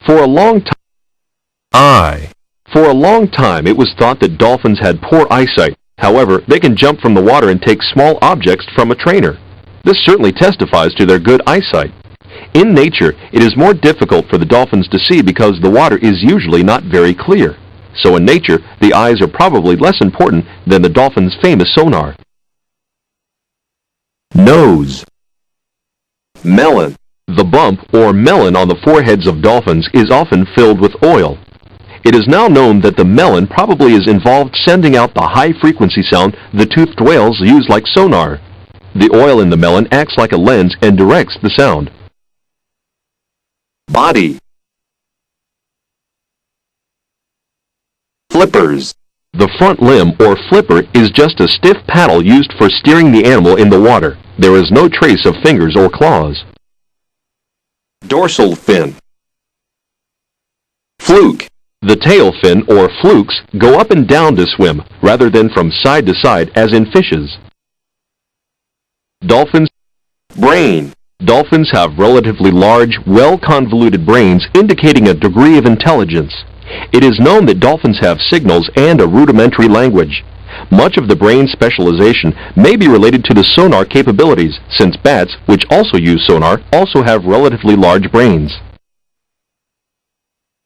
For a long time, For a long time, it was thought that dolphins had poor eyesight. However, they can jump from the water and take small objects from a trainer. This certainly testifies to their good eyesight. In nature, it is more difficult for the dolphins to see because the water is usually not very clear. So in nature, the eyes are probably less important than the dolphin's famous sonar. Nose. Melon. The bump or melon on the foreheads of dolphins is often filled with oil. It is now known that the melon probably is involved sending out the high-frequency sound the toothed whales use like sonar. The oil in the melon acts like a lens and directs the sound. Body. Flippers. The front limb or flipper is just a stiff paddle used for steering the animal in the water. There is no trace of fingers or claws. Dorsal fin. Fluke. The tail fin or flukes go up and down to swim rather than from side to side as in fishes. Dolphins. Brain. Dolphins have relatively large, well-convoluted brains indicating a degree of intelligence. It is known that dolphins have signals and a rudimentary language. Much of the brain specialization may be related to the sonar capabilities, since bats, which also use sonar, also have relatively large brains.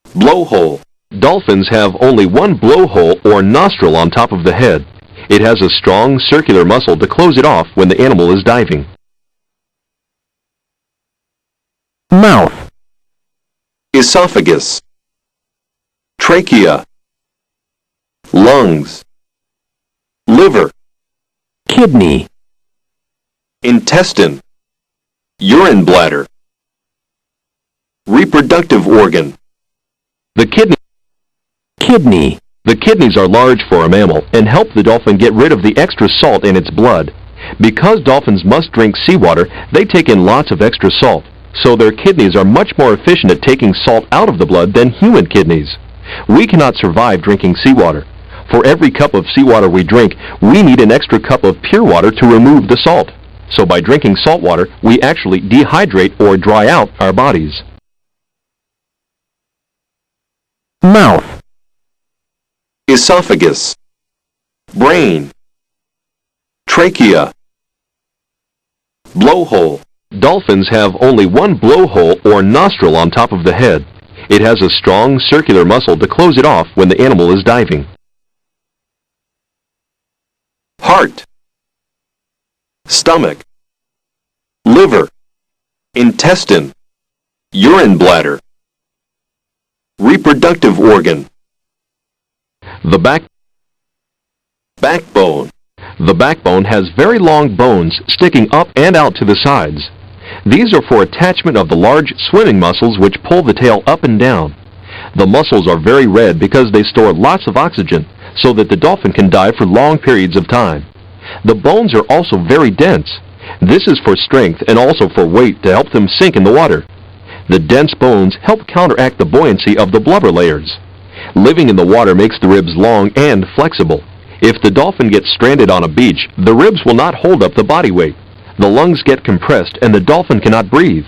Blowhole. Dolphins have only one blowhole or nostril on top of the head. It has a strong circular muscle to close it off when the animal is diving. Mouth. Esophagus. Trachea. Lungs. Liver. Kidney. Intestine. Urine bladder. Reproductive organ. The kidney. The kidneys are large for a mammal and help the dolphin get rid of the extra salt in its blood. Because dolphins must drink seawater, they take in lots of extra salt, so their kidneys are much more efficient at taking salt out of the blood than human kidneys. We cannot survive drinking seawater. For every cup of seawater we drink, we need an extra cup of pure water to remove the salt. So by drinking salt water, we actually dehydrate or dry out our bodies. Mouth. Esophagus. Brain. Trachea. Blowhole. Dolphins have only one blowhole or nostril on top of the head. It has a strong circular muscle to close it off when the animal is diving. Heart. Stomach. Liver. Intestine. Urine bladder. Reproductive organ. The backbone. The backbone has very long bones sticking up and out to the sides. These are for attachment of the large swimming muscles which pull the tail up and down. The muscles are very red because they store lots of oxygen so that the dolphin can dive for long periods of time. The bones are also very dense. This is for strength and also for weight to help them sink in the water. The dense bones help counteract the buoyancy of the blubber layers. Living in the water makes the ribs long and flexible. If the dolphin gets stranded on a beach, the ribs will not hold up the body weight. The lungs get compressed and the dolphin cannot breathe.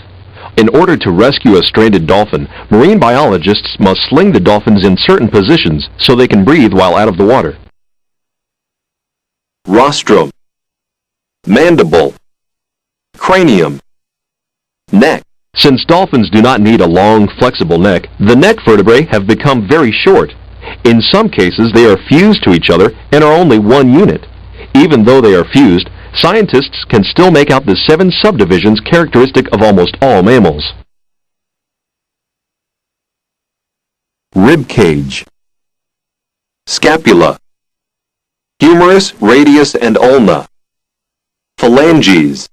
In order to rescue a stranded dolphin, marine biologists must sling the dolphins in certain positions so they can breathe while out of the water. Rostrum. Mandible. Cranium. Neck. Since dolphins do not need a long, flexible neck, the neck vertebrae have become very short. In some cases, they are fused to each other and are only one unit. Even though they are fused, scientists can still make out the 7 subdivisions characteristic of almost all mammals. Rib cage. Scapula. Humerus, radius, and ulna. Phalanges.